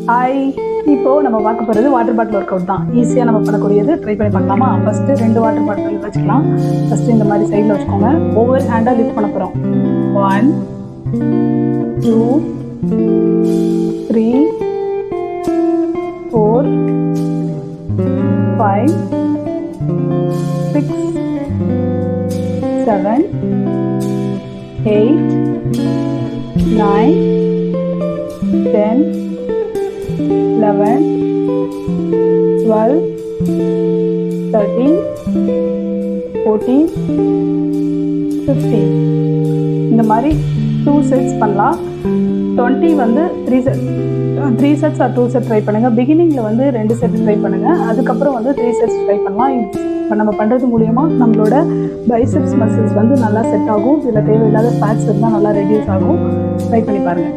Hi, இப்போது நம்ம பார்க்க போகிறது வாட்டர் பாட்டில் ஒர்க் அவுட் தான். ஈஸியாக நம்ம பண்ணக்கூடியது. ட்ரை பண்ணி பார்க்கலாமா? ஃபஸ்ட்டு 2 வாட்டர் பாட்டில் வச்சுக்கலாம். ஃபஸ்ட்டு இந்த மாதிரி சைடில் வச்சுக்கோங்க. ஒவ்வொரு ஹேண்டாக லிஃப்ட் பண்ண போகிறோம். 1 2 3 4 5 6 7 8 9 10 11 12 13 14 15 இந்த மாதிரி 2 செட்ஸ் பண்ணலாம். 20 வந்து 3 செட்ஸ் ஆர் 2 செட் ட்ரை பண்ணுங்கள். பிகினிங்கில் வந்து 2 செட் ட்ரை பண்ணுங்கள். அதுக்கப்புறம் வந்து 3 செட்ஸ் ட்ரை பண்ணலாம். இப்போ நம்ம பண்ணுறது மூலயமா நம்மளோட பைசெப்ஸ் மசில்ஸ் வந்து நல்லா செட் ஆகும். இதில் தேவையில்லாத ஃபேட்ஸ் இருந்தால் நல்லா ரெடியூஸ் ஆகும். ட்ரை பண்ணி பாருங்கள்.